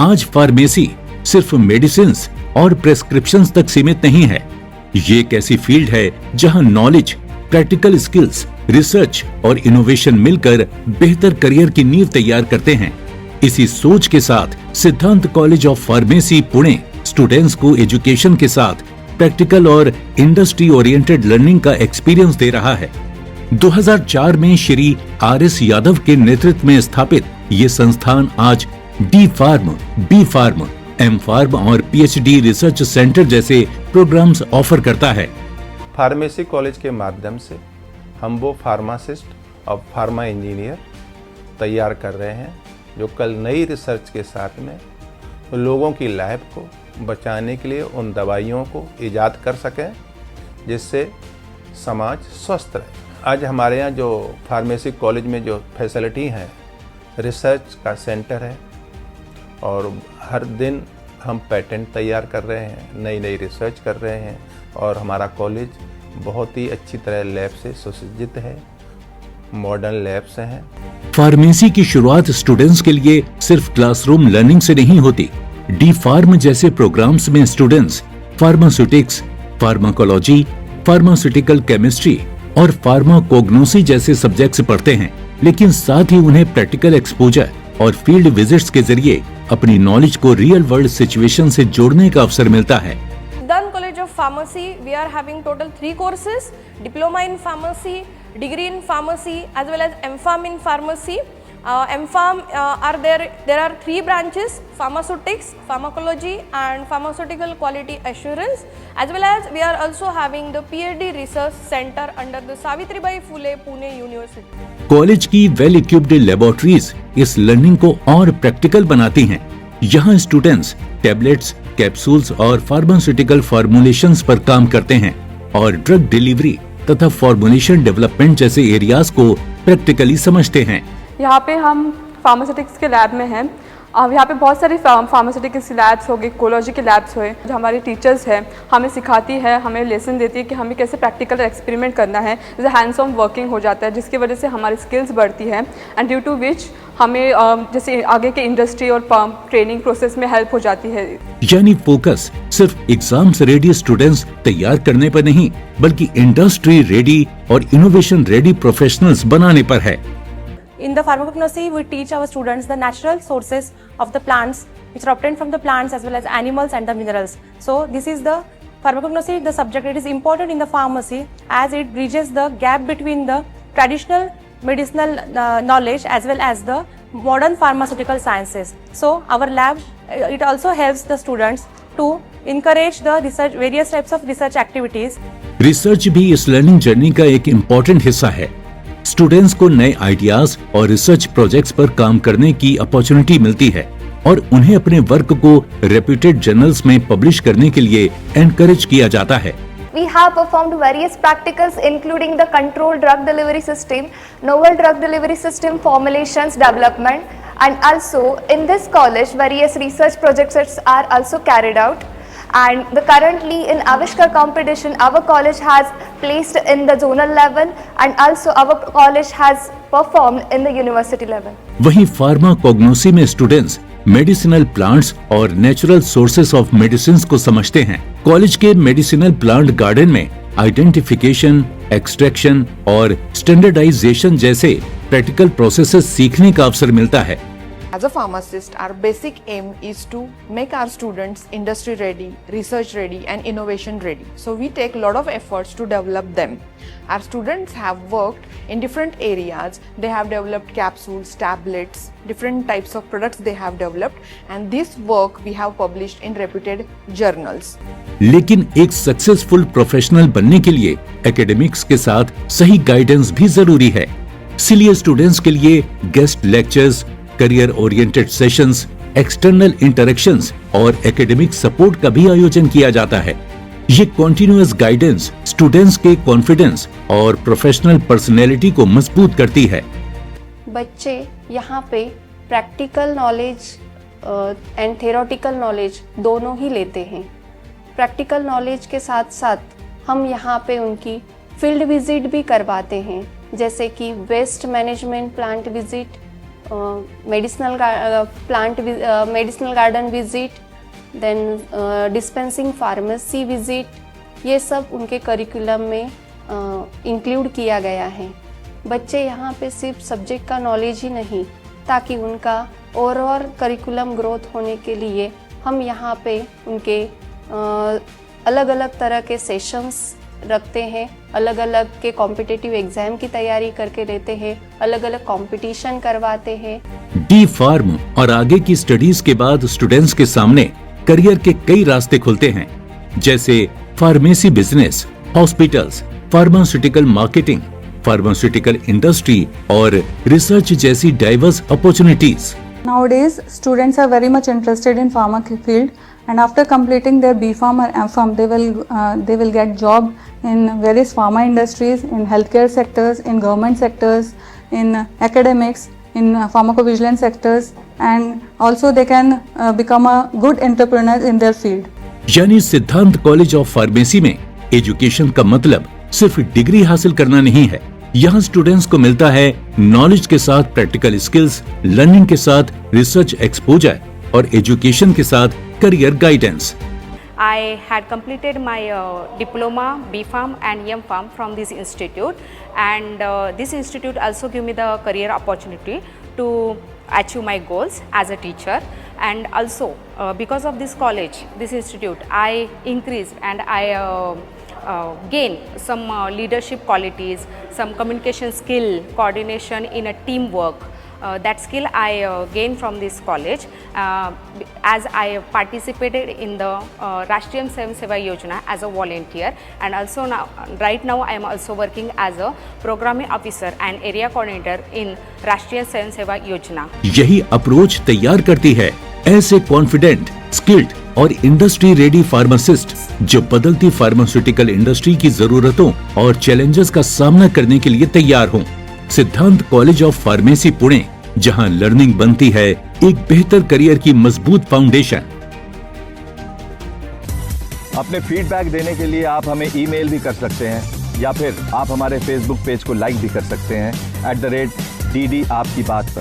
आज फार्मेसी सिर्फ मेडिसिन और प्रेस्क्रिप्शन तक सीमित नहीं है। ये एक ऐसी फील्ड है जहां नॉलेज, प्रैक्टिकल स्किल्स, रिसर्च और इनोवेशन मिलकर बेहतर करियर की नींव तैयार करते हैं। इसी सोच के साथ सिद्धांत college of pharmacy Pune students को एजुकेशन के साथ प्रैक्टिकल और इंडस्ट्री ओरिएंटेड लर्निंग का एक्सपीरियंस दे रहा है। 2004 में श्री RS यादव के नेतृत्व में स्थापित ये संस्थान आज D pharm, B pharm, M pharm और PhD रिसर्च सेंटर जैसे प्रोग्राम्स ऑफर करता है। फार्मेसी कॉलेज के माध्यम से हम वो फार्मासिस्ट और फार्मा इंजीनियर तैयार कर रहे हैं जो कल नई रिसर्च के साथ में लोगों की लाइफ को बचाने के लिए उन दवाइयों को ईजाद कर सकें जिससे समाज स्वस्थ रहे। आज हमारे यहाँ जो फार्मेसी कॉलेज में जो फैसिलिटी है, रिसर्च का सेंटर है और हर दिन हम पेटेंट तैयार कर रहे हैं, नई नई रिसर्च कर रहे हैं और हमारा कॉलेज बहुत ही अच्छी तरह लैब से सुसज्जित है, मॉडर्न लैब्स हैं। फार्मेसी की शुरुआत स्टूडेंट्स के लिए सिर्फ क्लासरूम लर्निंग से नहीं होती। D फार्म जैसे प्रोग्राम्स में students pharmaceutics, pharmacology, pharmaceutical chemistry और फार्माकोग्नोसी जैसे सब्जेक्ट्स पढ़ते हैं, लेकिन साथ ही उन्हें प्रैक्टिकल एक्सपोजर और फील्ड विजिट्स के जरिए अपनी नॉलेज को रियल वर्ल्ड सिचुएशन से जोड़ने का अवसर मिलता है। Siddhant College of Pharmacy, we are having total 3 courses: Diploma in Pharmacy, Degree in Pharmacy, as well as M.Pharm in Pharmacy. M.Pharm there are 3 branches: Pharmaceutics, Pharmacology, and Pharmaceutical Quality Assurance. As well as we are also having the PhD Research Center under the Savitribai Phule Pune University. College की well equipped laboratories इस learning को और practical बनाती हैं। यहाँ students tablets, capsules और pharmaceutical formulations पर काम करते हैं और ड्रग डिलीवरी तथा फॉर्मुलेशन डेवलपमेंट जैसे एरियाज को प्रैक्टिकली समझते हैं। यहाँ पे हम फार्मास्यूटिक्स के लैब में हैं। यहाँ पे बहुत सारी फार्मास्यूटिक्स लैब्स हो गई, कोलॉजी के लैब्स हुए। जो हमारी टीचर्स हैं हमें सिखाती है, हमें लेसन देती है कि हमें कैसे प्रैक्टिकल एक्सपेरिमेंट करना है, जैसे हैंड्स ऑन वर्किंग हो जाता है, जिसकी वजह से हमारी स्किल्स बढ़ती है एंड ड्यू टू विच हमें जैसे आगे के इंडस्ट्री और ट्रेनिंग प्रोसेस में हेल्प हो जाती है। यानी फोकस सिर्फ एग्जाम्स रेडी स्टूडेंट्स तैयार करने पर नहीं, बल्कि इंडस्ट्री रेडी और इनोवेशन रेडी प्रोफेशनल्स बनाने पर है। In the pharmacognosy, we teach our students the natural sources of the plants, which are obtained from the plants as well as animals and the minerals. So this is the pharmacognosy, the subject. It is important in the pharmacy as it bridges the gap between the traditional medicinal knowledge as well as the modern pharmaceutical sciences. So our lab, it also helps the students to encourage the research, various types of research activities. Research भी इस learning journey का एक important हिस्सा है। Students को नए ideas और research projects पर काम करने की अपॉर्चुनिटी मिलती है और उन्हें अपने वर्क को रेप्यूटेड जर्नल्स में पब्लिश करने के लिए एनकरेज किया जाता है। We have performed various practicals including the controlled drug delivery system, novel drug delivery system formulations development, and also in this college various research projects are also carried out. And currently in Avishkar competition, our college has placed in the zonal level and also our college has performed in the university level. वहीं pharmacognosy में students medicinal plants और natural sources of medicine को समझते हैं। College के medicinal plant garden में identification, extraction और standardisation जैसे प्रैक्टिकल प्रोसेसेस सीखने का अवसर मिलता है। As a pharmacist, our basic aim is to make our students industry ready, research ready and innovation ready. So we take a lot of efforts to develop them. Our students have worked in different areas. They have developed capsules, tablets, different types of products they have developed, and this work we have published in reputed journals. लेकिन एक successful professional बनने के लिए academics के साथ सही guidance भी जरूरी है। इसलिए स्टूडेंट्स के लिए guest lectures, career oriented sessions, external interactions और एकेडमिक सपोर्ट का भी आयोजन किया जाता है। ये कॉन्टिन्यूअस गाइडेंस स्टूडेंट्स के कॉन्फिडेंस और प्रोफेशनल पर्सनैलिटी को मजबूत करती है। बच्चे यहाँ पे practical knowledge and theoretical knowledge दोनों ही लेते हैं। प्रैक्टिकल नॉलेज के साथ साथ हम यहाँ पे उनकी फील्ड विजिट भी करवाते हैं, जैसे कि waste management plant visit, medicinal garden visit, then dispensing pharmacy visit, ये सब उनके करिकुलम में इंक्लूड किया गया है। बच्चे यहाँ पे सिर्फ सब्जेक्ट का नॉलेज ही नहीं, ताकि उनका ओवरऑल करिकुलम ग्रोथ होने के लिए हम यहाँ पे उनके अलग अलग तरह के सेशंस रखते हैं, अलग अलग के कॉम्पिटिटिव एग्जाम की तैयारी करके लेते हैं, अलग अलग कंपटीशन करवाते हैं। डी फार्म और आगे की स्टडीज के बाद स्टूडेंट्स के सामने करियर के कई रास्ते खुलते हैं, जैसे pharmacy business, hospitals, pharmaceutical marketing, pharmaceutical industry और रिसर्च जैसी diverse opportunities. Nowadays, students are very much interested in pharma field, and after completing their B.Pharm or M.Pharm, they will get job in various pharma industries, in healthcare sectors, in government sectors, in academics, in pharmacovigilance sectors, and also they can become a good entrepreneur in their field. यानी सिद्धांत college of pharmacy में education का मतलब सिर्फ degree हासिल करना नहीं है। यहाँ स्टूडेंट्स को मिलता है नॉलेज के साथ प्रैक्टिकल स्किल्स, लर्निंग के साथ रिसर्च एक्सपोजर और एजुकेशन के साथ career guidance. I had completed my diploma, B.Pharm and M.Pharm from this institute, and this institute also gave me the career opportunity to achieve my goals as a teacher. And also because of this college, this institute, I increased and I gain some leadership qualities, some communication skill, coordination in a teamwork. That skill I gained from this college as I participated in the Rashtriya Swayam Seva Yojana as a volunteer, and also right now I am also working as a programming officer and area coordinator in Rashtriya Swayam Seva Yojana. यही approach तैयार करती है ऐसे confident, skilled और industry ready pharmacist जो बदलती pharmaceutical industry की जरूरतों और चैलेंजेस का सामना करने के लिए तैयार हों। सिद्धांत कॉलेज ऑफ फार्मेसी पुणे, जहां लर्निंग बनती है एक बेहतर करियर की मजबूत फाउंडेशन। अपने फीडबैक देने के लिए आप हमें ईमेल भी कर सकते हैं, या फिर आप हमारे फेसबुक पेज को लाइक भी कर सकते हैं @DD आपकी बात पर।